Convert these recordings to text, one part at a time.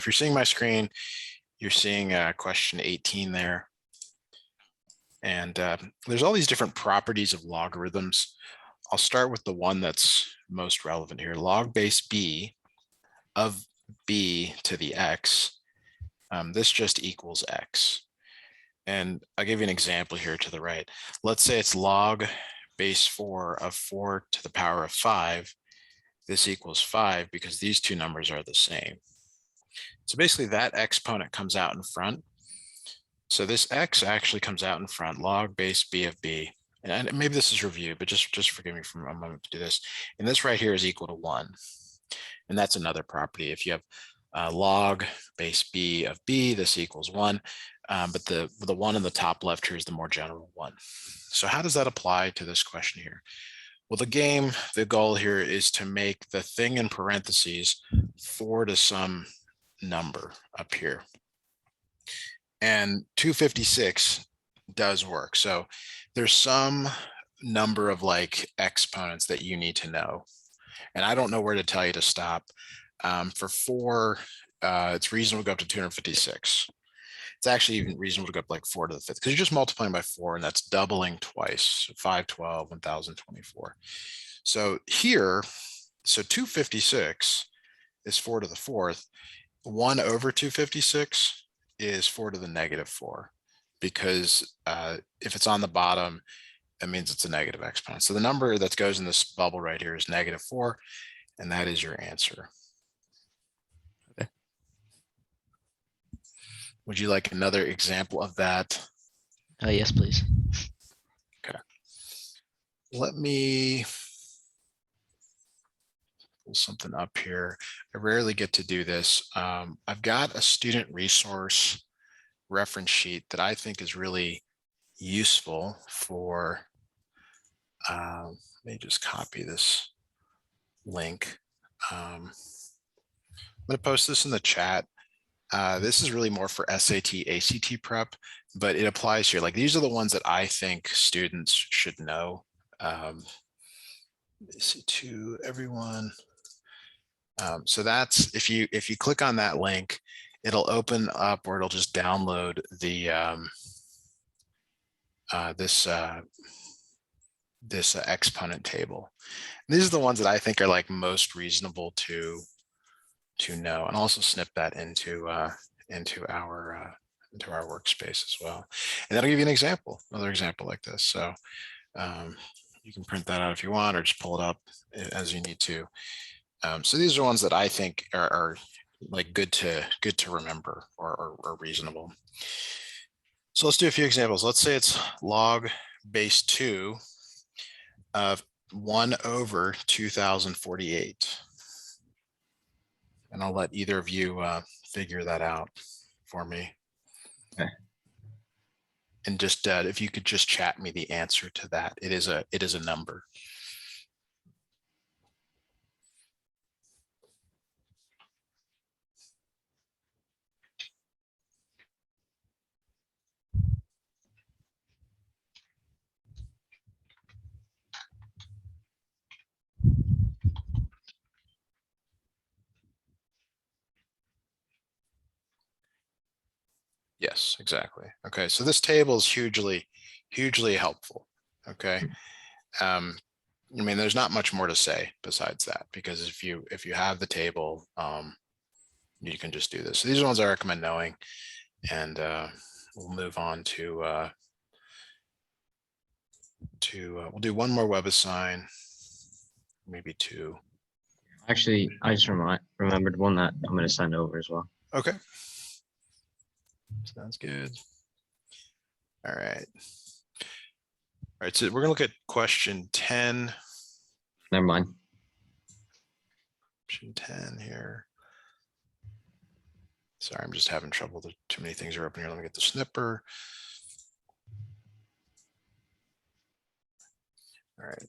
if you're seeing my screen, you're seeing question 18 there. And there's all these different properties of logarithms. I'll start with the one that's most relevant here. Log base b of b to the x. This just equals x. And I'll give you an example here to the right. Let's say it's log base 4 of 4 to the power of 5. This equals 5 because these two numbers are the same. So basically that exponent comes out in front. So this x actually comes out in front, log base b of b. And maybe this is review, but just forgive me for a moment to do this. And this right here is equal to 1. And that's another property. If you have log base b of b, this equals 1. But the one in the top left here is the more general one. So how does that apply to this question here? Well, the goal here is to make the thing in parentheses 4 to some number up here. And 256 does work. So there's some number of like exponents that you need to know. And I don't know where to tell you to stop. For 4, it's reasonable to go up to 256. It's actually even reasonable to go up like 4 to the 5th because you're just multiplying by 4 and that's doubling twice, 512, 1024. So here, so 256 is 4 to the 4th. 1 over 256 is 4 to the negative 4 because if it's on the bottom, that means it's a negative exponent. So the number that goes in this bubble right here is negative 4, and that is your answer. Okay. Would you like another example of that? Yes, please. Okay. Let me pull something up here. I rarely get to do this. I've got a student resource reference sheet that I think is really useful for, let me just copy this link. I'm going to post this in the chat. This is really more for SAT, ACT prep, but it applies here. Like these are the ones that I think students should know. Let me see to everyone. So that's if you click on that link, it'll open up or it'll just download the this exponent table. And these are the ones that I think are like most reasonable to know, and also snip that into our workspace as well. And that'll give you an example, another example like this. So you can print that out if you want, or just pull it up as you need to. So these are ones that I think are like good to remember or reasonable. So let's do a few examples. Let's say it's log base 2 of 1 over 2048. And I'll let either of you figure that out for me. Okay. And just if you could just chat me the answer to that. It is a number. Yes, exactly. Okay, so this table is hugely helpful. Okay. I mean, there's not much more to say besides that, because if you have the table, you can just do this. So these are the ones I recommend knowing, and we'll move on to we'll do one more WebAssign, maybe 2. Actually, I just remembered one that I'm going to send over as well. Okay. Sounds good. All right. All right, so we're gonna look at question 10. Never mind. Question 10 here. Sorry, I'm just having trouble. Too many things are open here. Let me get the snipper. All right.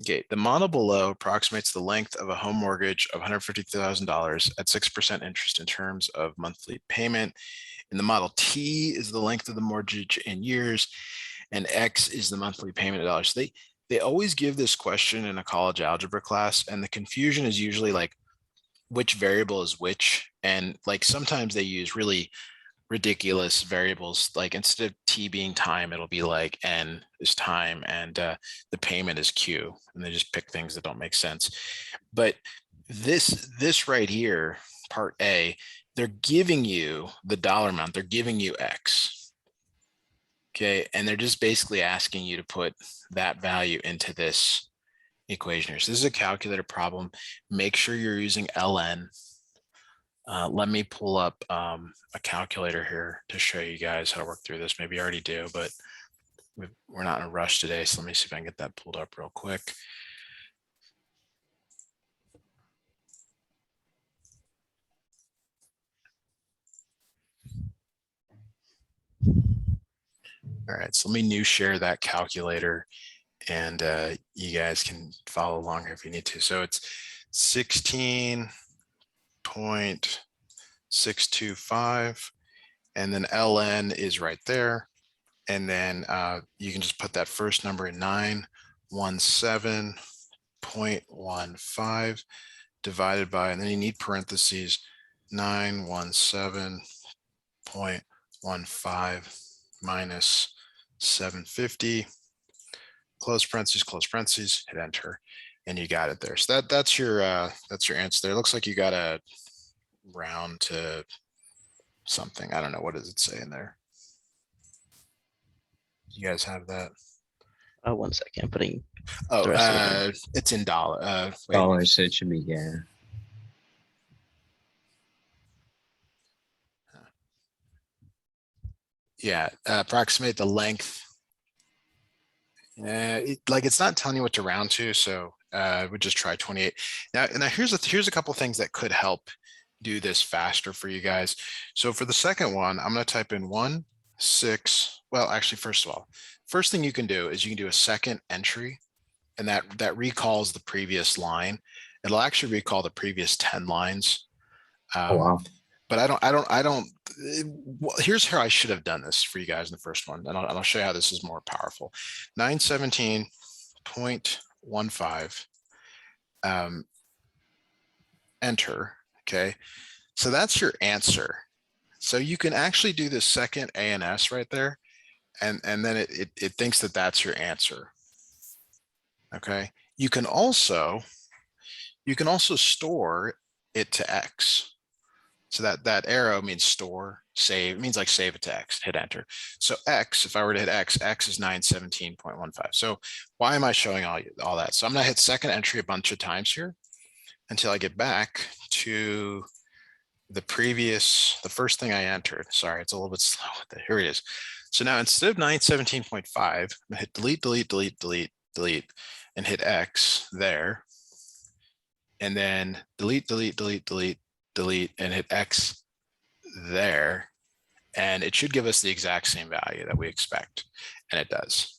Okay, the model below approximates the length of a home mortgage of $150,000 at 6% interest in terms of monthly payment. In the model T is the length of the mortgage in years, and X is the monthly payment in dollars. So they always give this question in a college algebra class, and the confusion is usually like which variable is which. And like sometimes they use really ridiculous variables, like instead of t being time, it'll be like n is time, and the payment is q, and they just pick things that don't make sense. But this right here, part A, they're giving you the dollar amount, they're giving you x, okay, and they're just basically asking you to put that value into this equation here. So this is a calculator problem. Make sure you're using ln. Let me pull up a calculator here to show you guys how to work through this. Maybe you already do, but we're not in a rush today. So let me see if I can get that pulled up real quick. All right, so let me new share that calculator, and you guys can follow along if you need to. So it's 16.625, and then ln is right there. And then you can just put that first number in 917.15 divided by, and then you need parentheses, 917.15 minus 750, close parentheses, hit enter, and you got it there. So that's your answer there. It looks like you got a round to something. I don't know, what does it say in there? You guys have that? Oh, 1 second. I'm putting Oh, the rest of it in. it's in dollar. Wait. Dollars, so it should be, yeah. Yeah, approximate the length. Like it's not telling you what to round to, so I would just try 28. Now here's a couple things that could help do this faster for you guys. So for the second one, I'm going to type in 1, 6. Well, actually, first of all, first thing you can do is you can do a second entry, and that recalls the previous line. It'll actually recall the previous 10 lines. Oh, wow. But here's how I should have done this for you guys in the first one. And I'll show you how this is more powerful. 917.15, enter, okay? So that's your answer. So you can actually do the second A and S right there, and then it thinks that that's your answer, okay? You can also store it to X. So that arrow means store, save. It means like save it to X, hit enter. So X, if I were to hit X is 917.15. So why am I showing all that? So I'm gonna hit second entry a bunch of times here until I get back to the first thing I entered. Sorry, it's a little bit slow. Here it is. So now instead of 917.5, I'm gonna hit delete, and hit X there. And then delete, and hit X there, and it should give us the exact same value that we expect, and it does.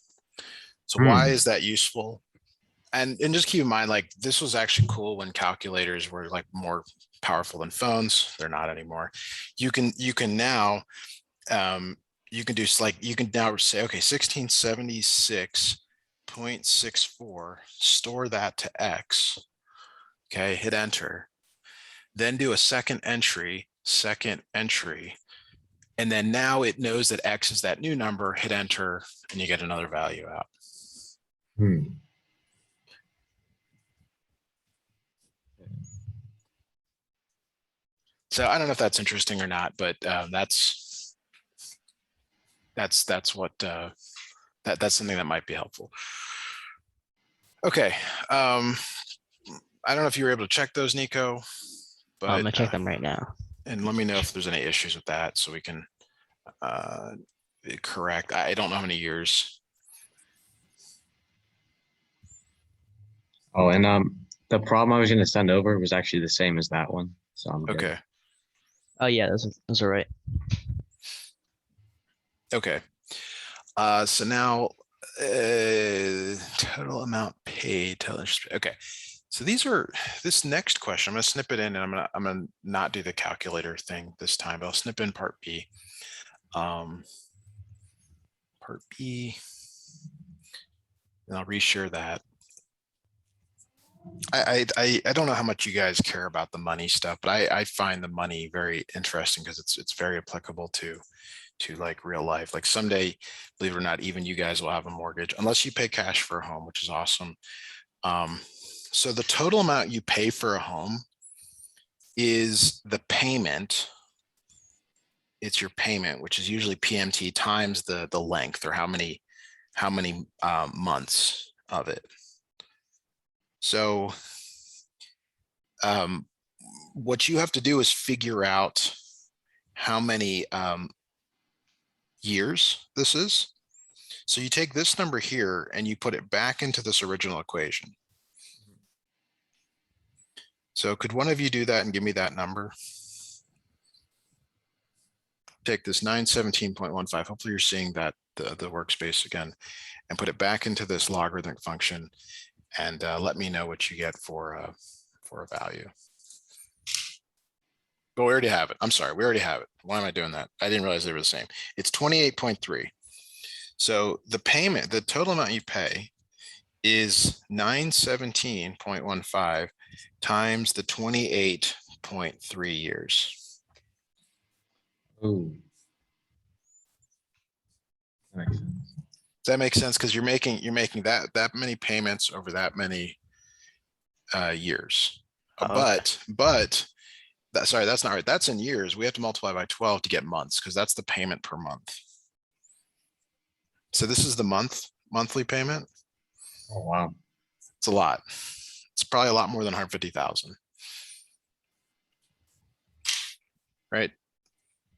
So why is that useful? And just keep in mind, like this was actually cool when calculators were like more powerful than phones. They're not anymore. You can now you can now say, okay, 1676.64, store that to X, okay, hit enter, then do a second entry, and then now it knows that X is that new number, hit enter, and you get another value out. So I don't know if that's interesting or not, but that's what that's something that might be helpful. Okay, I don't know if you were able to check those, Niko, but I'm gonna check them right now. And let me know if there's any issues with that, so we can correct. I don't know how many years. Oh, and the problem I was gonna send over was actually the same as that one. So I'm good. Okay. Oh yeah, those are right. Okay. So now total amount paid, total interest. Okay. So this next question, I'm gonna snip it in, and I'm gonna not do the calculator thing this time, but I'll snip in part B. Part B. and I'll reshare that. I don't know how much you guys care about the money stuff, but I find the money very interesting because it's very applicable to like real life. Like someday, believe it or not, even you guys will have a mortgage unless you pay cash for a home, which is awesome. So the total amount you pay for a home is the payment. It's your payment, which is usually PMT times the length, or how many months of it. So what you have to do is figure out how many years this is. So you take this number here and you put it back into this original equation. So could one of you do that and give me that number? Take this 917.15. Hopefully you're seeing that the workspace again, and put it back into this logarithmic function, and let me know what you get for a value. But we already have it. I'm sorry, we already have it. Why am I doing that? I didn't realize they were the same. It's 28.3. So the payment, the total amount you pay is 917.15 times the 28.3 years. Ooh. That makes sense. Does that make sense? Because you're making that many payments over that many years. But sorry, that's not right. That's in years. We have to multiply by 12 to get months, because that's the payment per month. So this is the monthly payment. Oh, wow. It's a lot. It's probably a lot more than 150,000. Right?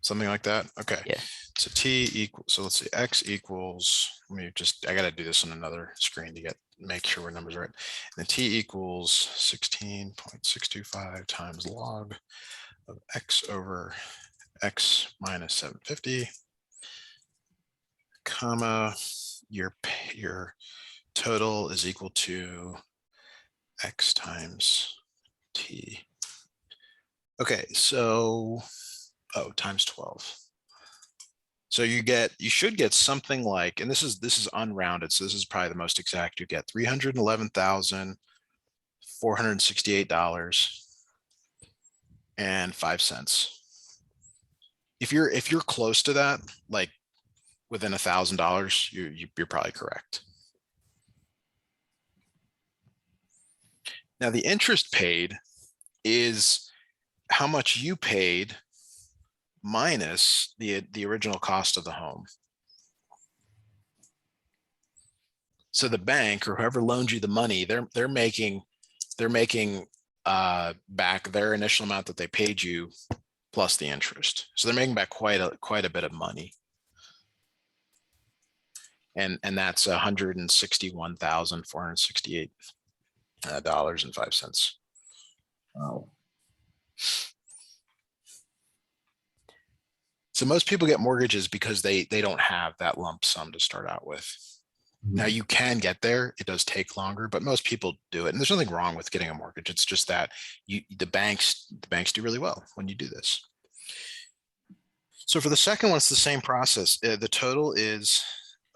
Something like that. Okay. Yeah. So T equals, so let's see, X equals, I got to do this on another screen to make sure our numbers are right. And then T equals 16.625 times log of X over X minus 750, comma, your total is equal to X times T. Okay, so, times 12. So you should get something like, and this is unrounded, so this is probably the most exact you get, $311,468.05. If you're close to that, like within $1,000, you're probably correct. Now the interest paid is how much you paid minus the original cost of the home. So the bank, or whoever loaned you the money, they're making back their initial amount that they paid you plus the interest. So they're making back quite a bit of money. And that's $161,468.05. Wow. So most people get mortgages because they don't have that lump sum to start out with. Now you can get there. It does take longer, but most people do it. And there's nothing wrong with getting a mortgage. It's just that the banks do really well when you do this. So for the second one, it's the same process. The total is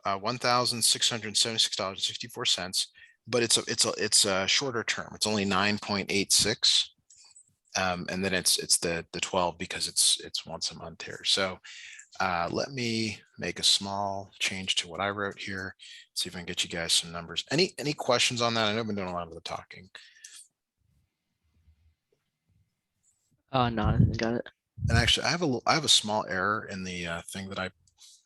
$1,676.64, but it's a shorter term. It's only 9.86. And then it's the 12 because it's once a month here. So let me make a small change to what I wrote here. See if I can get you guys some numbers. Any questions on that? I know I've been doing a lot of the talking. No, got it. And actually, I have a small error in the thing that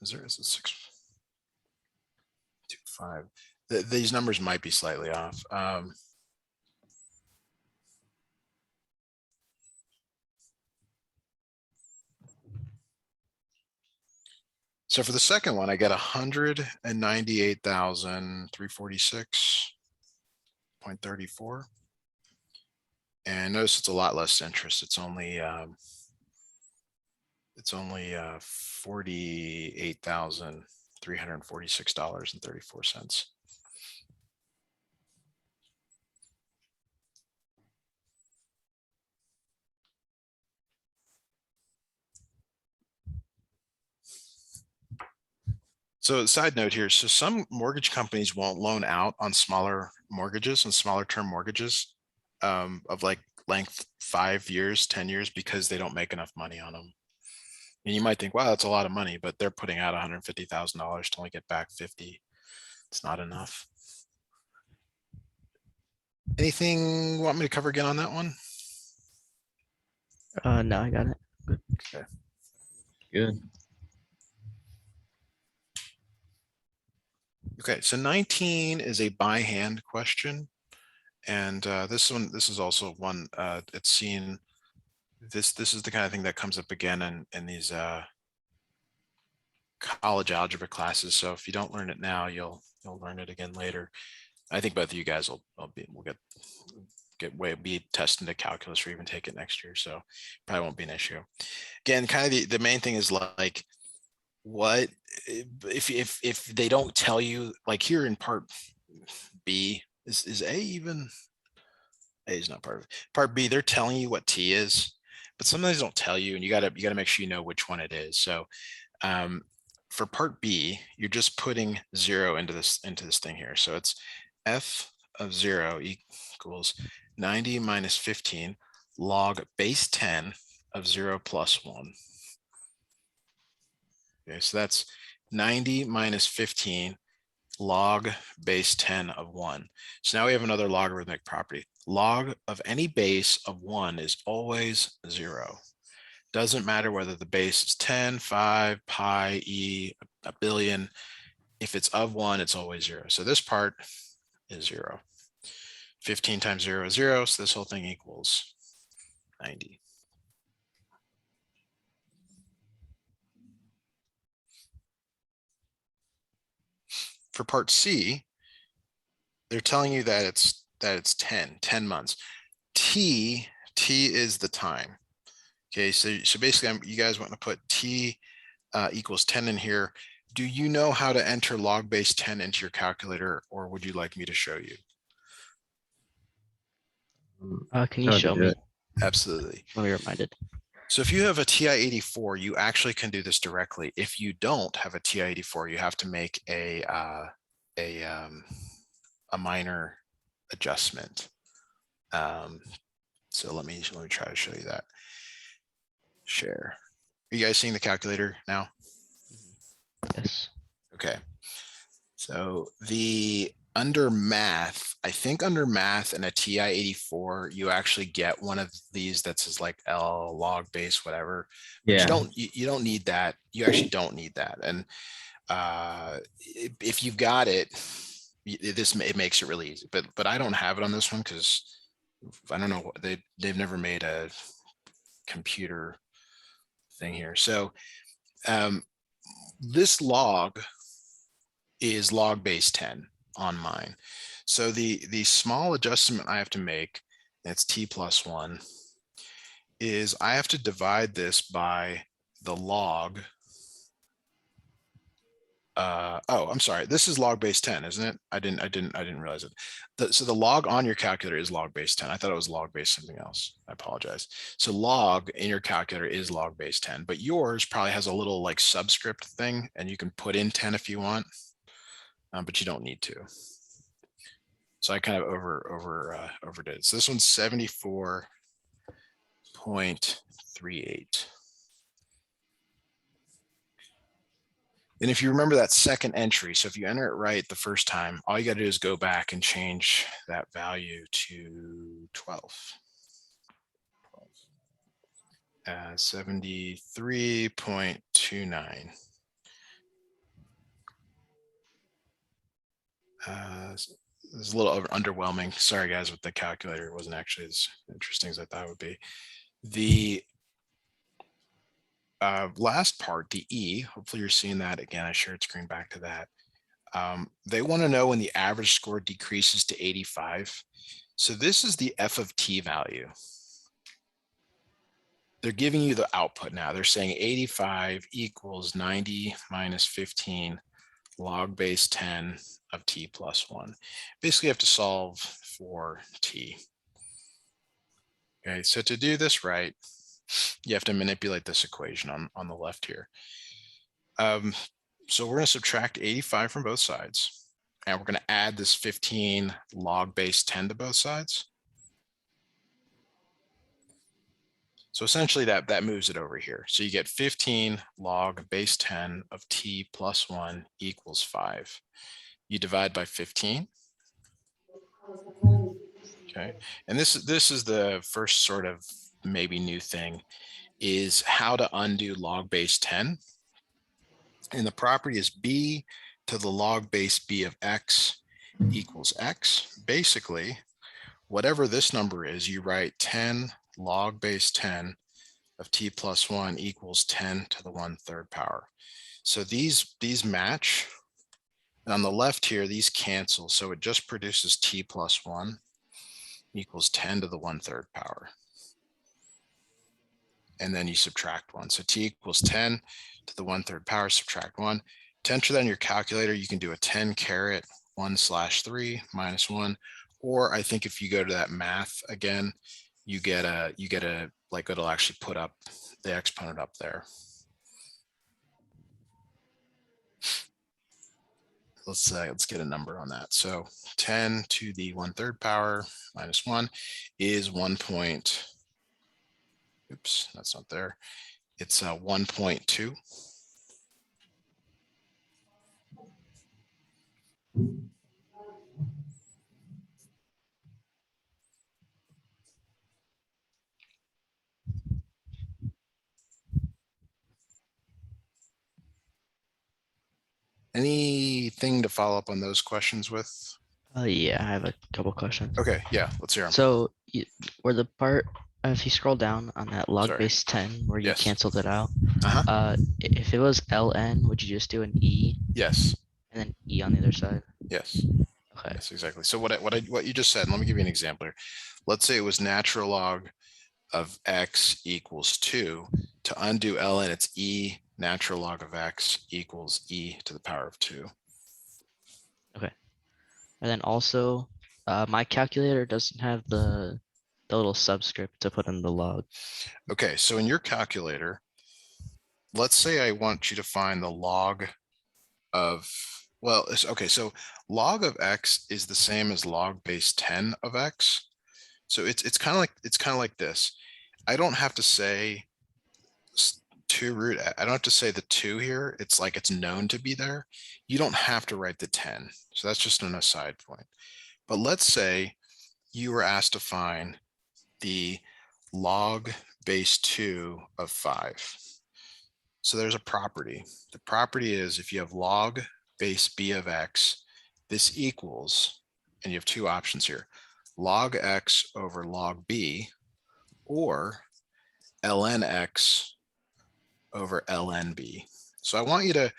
is it 625? These numbers might be slightly off. So for the second one, I get 198,346.34. And notice it's a lot less interest. It's only $48,346.34. So side note here, so some mortgage companies won't loan out on smaller mortgages and smaller term mortgages of like length 5 years, 10 years, because they don't make enough money on them. And you might think, wow, that's a lot of money, but they're putting out $150,000 to only get back 50. It's not enough. Anything you want me to cover again on that one? No, I got it. Okay. Good. Okay, so 19 is a by hand question. And this is also one, it's seen, this is the kind of thing that comes up again in these college algebra classes. So if you don't learn it now, you'll learn it again later. I think both of you guys will be tested into calculus or even take it next year. So probably won't be an issue. Again, kind of the main thing is like, what if they don't tell you, like here in part B, is A even? A is not part of it. Part B, they're telling you what T is, but sometimes they don't tell you, and you gotta make sure you know which one it is. So for part B, you're just putting 0 into this thing here. So it's f of 0 equals 90 minus 15 log base 10 of 0 plus 1. Okay, so that's 90 minus 15 log base 10 of 1. So now we have another logarithmic property. Log of any base of 1 is always 0. Doesn't matter whether the base is 10, 5, pi, e, a billion. If it's of 1, it's always 0. So this part is 0. 15 times 0 is 0, so this whole thing equals 90. For part C, they're telling you that it's 10 months. T is the time. Okay, so basically you guys want to put T equals 10 in here. Do you know how to enter log base 10 into your calculator, or would you like me to show you? Can you How'd show do me? it? Absolutely. Let me reminded. So if you have a TI-84, you actually can do this directly. If you don't have a TI-84, you have to make a minor adjustment. So let me try to show you that. Share. Are you guys seeing the calculator now? Yes. Okay. So under math, I think under math and a TI-84, you actually get one of these that says like L log base, whatever. But Yeah. you don't need that. You actually don't need that. And if you've got it, it makes it really easy. But I don't have it on this one because I don't know, they've never made a computer thing here. So this log is log base 10 on mine. So the small adjustment I have to make, that's T plus 1, is I have to divide this by the log. Oh, I'm sorry. This is log base 10, isn't it? I didn't realize it. So the log on your calculator is log base 10. I thought it was log base something else. I apologize. So log in your calculator is log base 10, but yours probably has a little like subscript thing, and you can put in 10 if you want, but you don't need to. So I kind of overdid it. So this one's 74.38. And if you remember that second entry, so if you enter it right the first time, all you got to do is go back and change that value to 12. 73.29. It's a little underwhelming. Sorry, guys, with the calculator. It wasn't actually as interesting as I thought it would be. The last part, the E, hopefully you're seeing that again. I shared screen back to that. They want to know when the average score decreases to 85. So this is the f of t value. They're giving you the output now. They're saying 85 equals 90 minus 15 log base 10 of t plus 1. Basically, you have to solve for t. Okay, so to do this right, you have to manipulate this equation on the left here. So we're going to subtract 85 from both sides, and we're going to add this 15 log base 10 to both sides. So essentially that moves it over here. So you get 15 log base 10 of t plus 1 equals 5. You divide by 15. Okay, and this is the first sort of maybe new thing, is how to undo log base 10. And the property is b to the log base b of x equals x. Basically, whatever this number is, you write 10 log base 10 of t plus 1 equals 10 to the 1/3 power. So these match. And on the left here, these cancel. So it just produces t plus 1 equals 10 to the 1/3 power. And then you subtract 1. So t equals 10 to the 1/3 power, subtract 1. To enter that in your calculator, you can do a 10 caret 1/3 minus 1. Or I think if you go to that math again, you get a like it'll actually put up the exponent up there. Let's get a number on that. So 10 to the 1/3 power minus 1 is 1 point. Oops, that's not there. It's 1.2. Anything to follow up on those questions with? Yeah, I have a couple questions. Okay, yeah, let's hear them. So where the part, if you scroll down on that log Sorry. base 10 where you Yes. canceled it out, Uh-huh. if it was ln, would you just do an e Yes. and then e on the other side? Yes. Okay. Yes, exactly. So what you just said, let me give you an example here. Let's say it was natural log of x equals 2. To undo ln, it's e natural log of x equals e to the power of 2. And then also, my calculator doesn't have the little subscript to put in the log. Okay, so in your calculator, let's say I want you to find the log of, well, okay, so log of x is the same as log base 10 of x. So it's kind of like this. I don't have to say 2 root, I don't have to say the 2 here. It's like it's known to be there. You don't have to write the 10. So that's just an aside point. But let's say you were asked to find the log base 2 of 5. So there's a property. The property is if you have log base b of x, this equals, and you have two options here, log x over log b, or ln x over ln b. So I want you to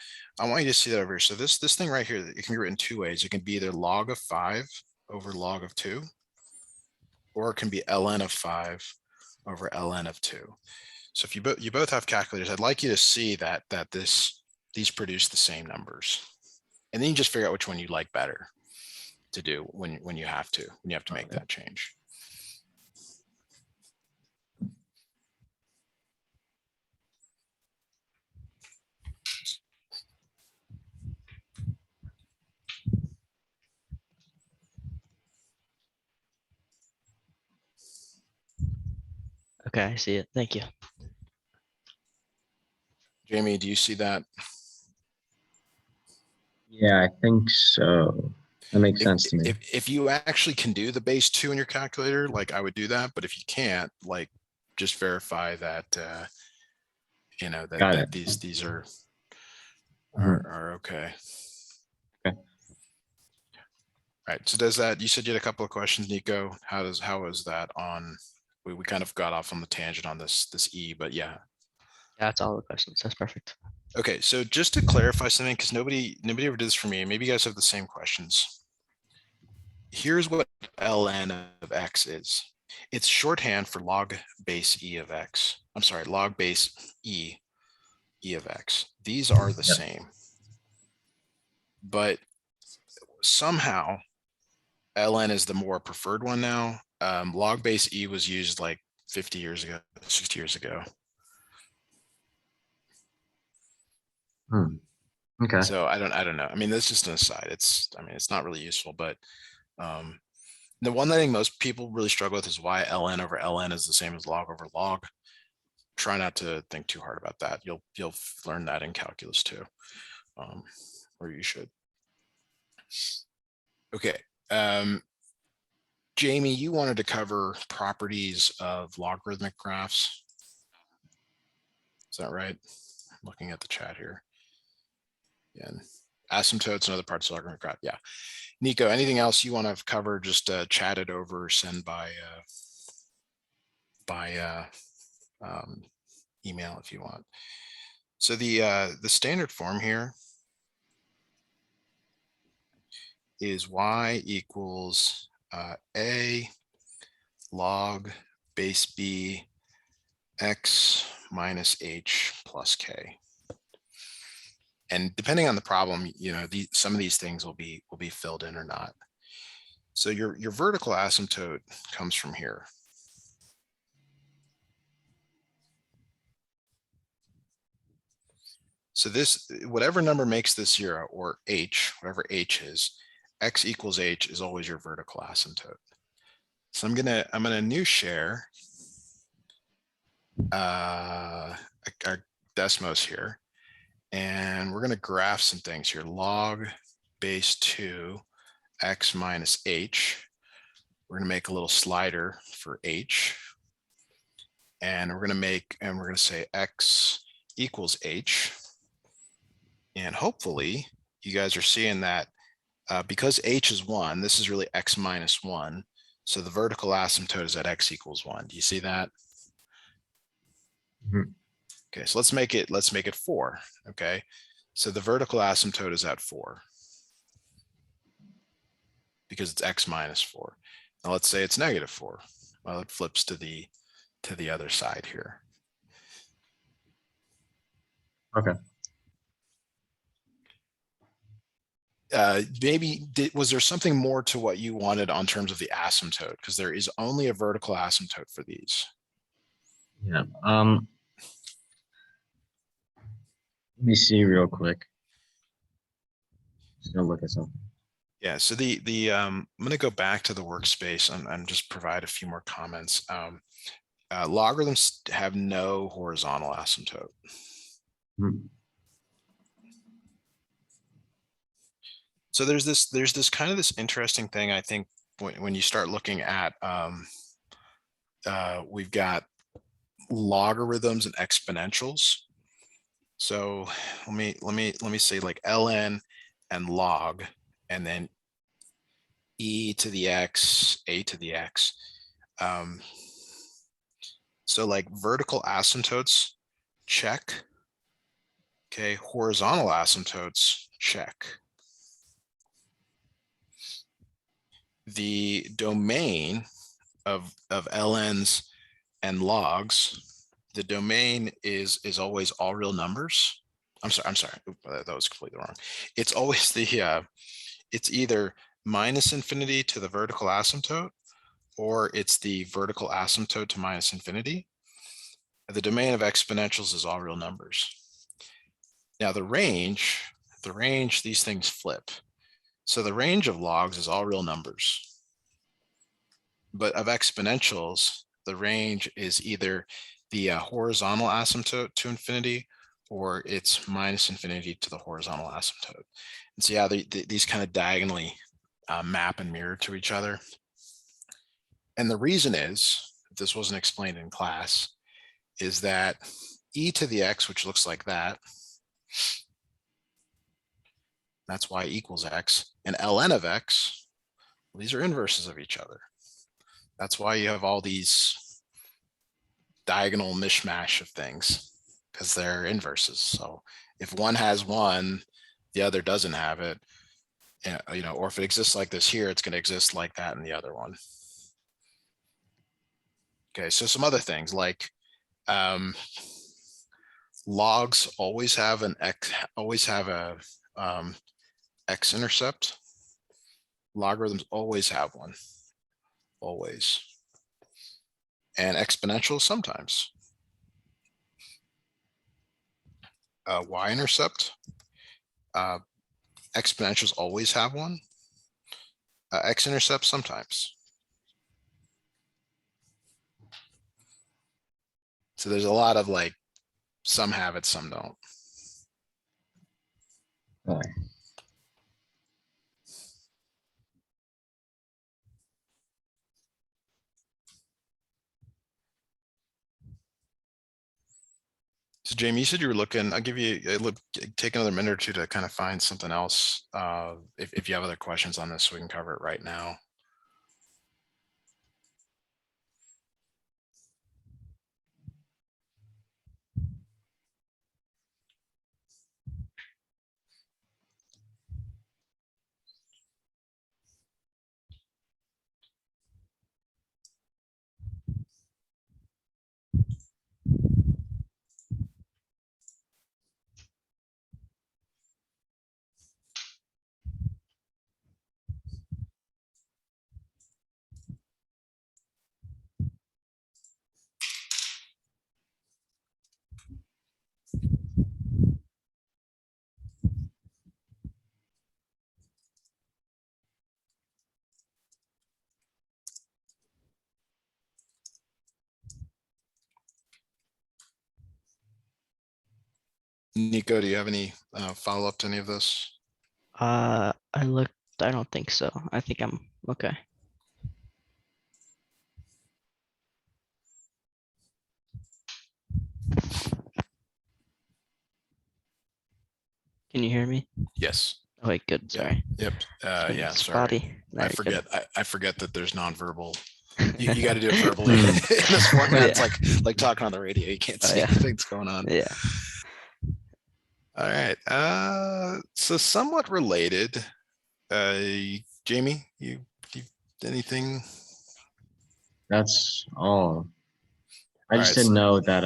see that over here. So this thing right here, it can be written two ways. It can be either log of 5 over log of 2, or it can be ln of 5 over ln of 2. So if you both have calculators, I'd like you to see that these produce the same numbers, and then you just figure out which one you like better to do when you have to make that change. Okay, I see it. Thank you. Jamie, do you see that? Yeah, I think so. That makes sense to me. If you actually can do the base 2 in your calculator, like I would do that, but if you can't, like just verify that Got it. these are okay. Okay. All right, so does that, you said you had a couple of questions, Niko. How was that on, we kind of got off on the tangent on this E, but yeah. Yeah, that's all the questions. That's perfect. Okay, so just to clarify something, because nobody ever did this for me, maybe you guys have the same questions. Here's what ln of x is. It's shorthand for log base e of x. I'm sorry, log base e of x. These are the same. But somehow ln is the more preferred one now. Log base e was used like 50 years ago, 60 years ago. Okay. So I don't know. I mean, that's just an aside. I mean, it's not really useful, but the one that I think most people really struggle with is why ln over ln is the same as log over log. Try not to think too hard about that. You'll learn that in calculus too, or you should. Okay. Jamie, you wanted to cover properties of logarithmic graphs. Is that right? I'm looking at the chat here. And asymptotes and other parts of logarithmic graph. Yeah. Niko, anything else you want to cover? Just chat it over, send by email if you want. So the standard form here is y equals a log base b x minus h plus k. And depending on the problem, some of these things will be filled in or not. So your vertical asymptote comes from here. So this, whatever number makes this 0, or h, whatever h is, x equals h is always your vertical asymptote. So I'm gonna new share our Desmos here, and we're gonna graph some things here. Log base 2 x minus h. We're gonna make a little slider for h, and we're gonna say x equals h. And hopefully you guys are seeing that because h is 1, this is really x minus 1. So the vertical asymptote is at x equals 1. Do you see that? Mhm. Okay, so let's make it 4. Okay, so the vertical asymptote is at 4 because it's x minus 4. Now let's say it's negative 4. Well, it flips to the other side here. Okay. Maybe was there something more to what you wanted on terms of the asymptote? Because there is only a vertical asymptote for these. Yeah. Let me see real quick. Just gonna look at something. Yeah, so I'm going to go back to the workspace and just provide a few more comments. Logarithms have no horizontal asymptote. Hmm. So there's this kind of this interesting thing, I think, when you start looking at we've got logarithms and exponentials. So let me say like ln and log, and then e to the x, a to the x. So like vertical asymptotes, check. Okay, horizontal asymptotes, check. The domain of ln's and logs, the domain is always all real numbers. I'm sorry, that was completely wrong. It's always it's either minus infinity to the vertical asymptote, or it's the vertical asymptote to minus infinity. The domain of exponentials is all real numbers. Now the range, these things flip. So the range of logs is all real numbers. But of exponentials, the range is either the horizontal asymptote to infinity, or it's minus infinity to the horizontal asymptote. And so yeah, these kind of diagonally map and mirror to each other. And the reason is, if this wasn't explained in class, is that e to the x, which looks like that, that's y equals x, and ln of x, well, these are inverses of each other. That's why you have all these diagonal mishmash of things, because they're inverses. So if one has one, the other doesn't have it, or if it exists like this here, it's going to exist like that in the other one. Okay, so some other things like logs always have an x-intercept. Logarithms always have one, always. And exponentials sometimes. Y-intercept Exponentials always have one. X-intercepts sometimes. So there's a lot of like, some have it, some don't. Okay. So Jamie, you said you were looking, I'll give you, take another minute or two to kind of find something else. If you have other questions on this, we can cover it right now. Niko, do you have any follow-up to any of this? I looked, I don't think so. I think I'm okay. Can you hear me? Yes. Oh, wait, good, Yeah. sorry. Yep. It's been Yeah, sorry. spotty. No, I you're good. forget. I forget that there's nonverbal. You got to do it verbally in this format. It's Yeah. like talking on the radio. You can't Oh, see yeah. anything that's going on. Yeah. All right. So somewhat related. Jamie, you anything? That's all. I All just right, didn't know that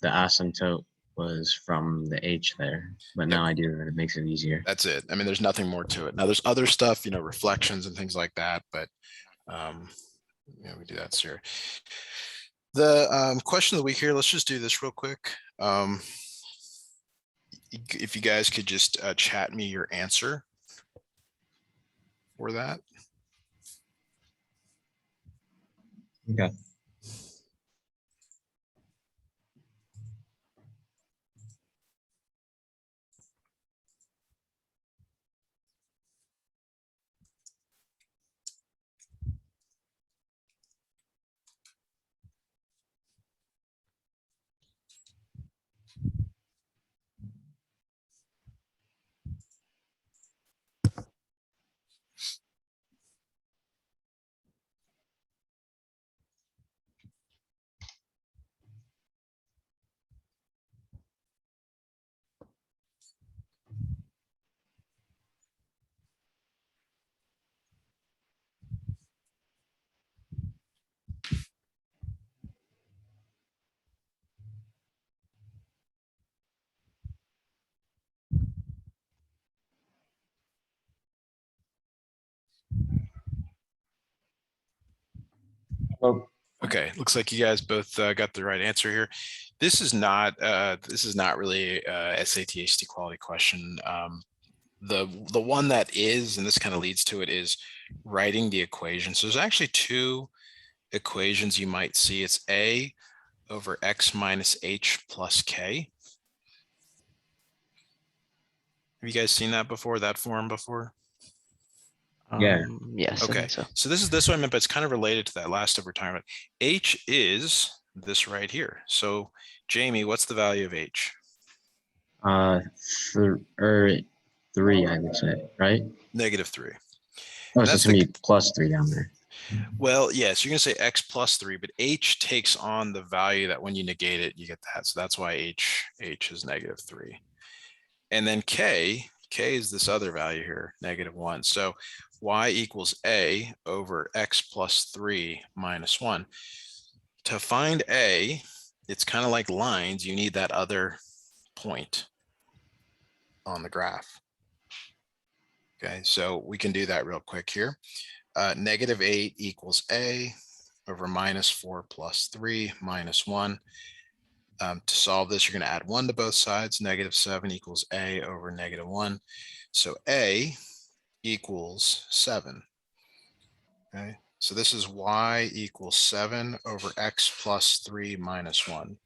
the asymptote was from the H there, but now I do, and it makes it easier. that's it. I mean, there's nothing more to it. Now there's other stuff, reflections and things like that, but we do that here. The question of the week here, let's just do this real quick. If you guys could just chat me your answer for that. Okay. Oh, Okay, looks like you guys both got the right answer here. This is not really a SAT quality question. The one that is, and this kind of leads to it, is writing the equation. So there's actually two equations you might see. It's A over X minus H plus K. Have you guys seen that before, that form before? Yeah. Yes, I Okay, think so. so this is this one, but it's kind of related to that last of retirement. H is this right here. So Jamie, what's the value of H? Three, I would say, right? -3. Oh, And so that's it's gonna be +3 down there. well, yes, you're gonna say X plus 3, but H takes on the value that when you negate it, you get that. So that's why H is -3. And then K is this other value here, -1. So Y equals A over X plus 3 minus 1. To find A, it's kind of like lines. You need that other point on the graph. Okay, so we can do that real quick here. -8 equals A over -4 plus 3 minus 1. To solve this, you're going to add 1 to both sides. -7 equals a over -1. So a equals 7. Okay, so this is y equals 7 over x plus 3 minus 1.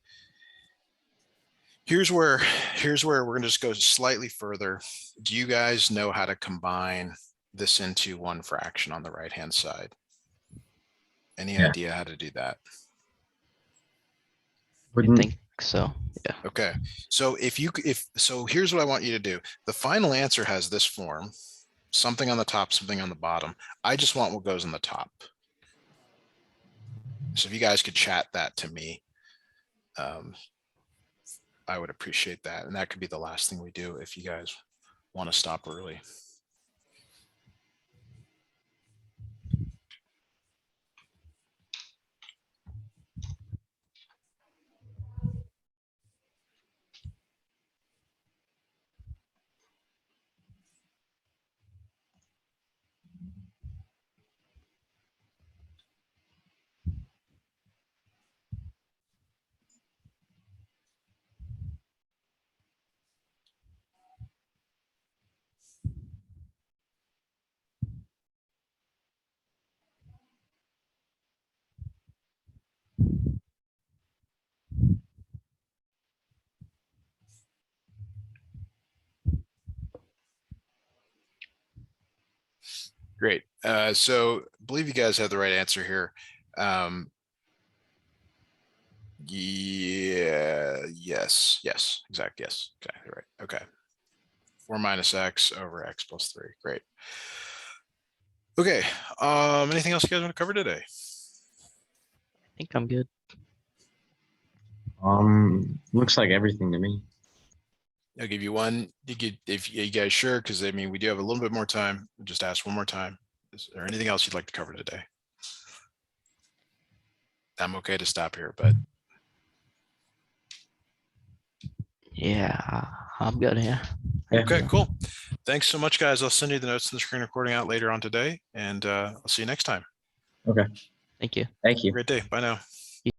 Here's where we're going to just go slightly further. Do you guys know how to combine this into one fraction on the right hand side? Any Yeah. idea how to do that? I Wouldn't, think so. Yeah. Okay, so so here's what I want you to do. The final answer has this form, something on the top, something on the bottom. I just want what goes on the top. So if you guys could chat that to me, I would appreciate that. And that could be the last thing we do if you guys want to stop early. Great. So I believe you guys have the right answer here. Yeah, yes, exactly. Yes, exactly right. Okay. 4 minus x over x plus 3. Great. Okay. Anything else you guys want to cover today? I think I'm good. looks like everything to me. I'll give you one. If you guys sure, because I mean, we do have a little bit more time. Just ask one more time. Is there anything else you'd like to cover today? I'm okay to stop here, but Yeah, I'm good. Yeah. Yeah. okay, cool. Thanks so much, guys. I'll send you the notes and the screen recording out later on today, and I'll see you next time. Okay. Thank you. Thank you. Great day. Bye now.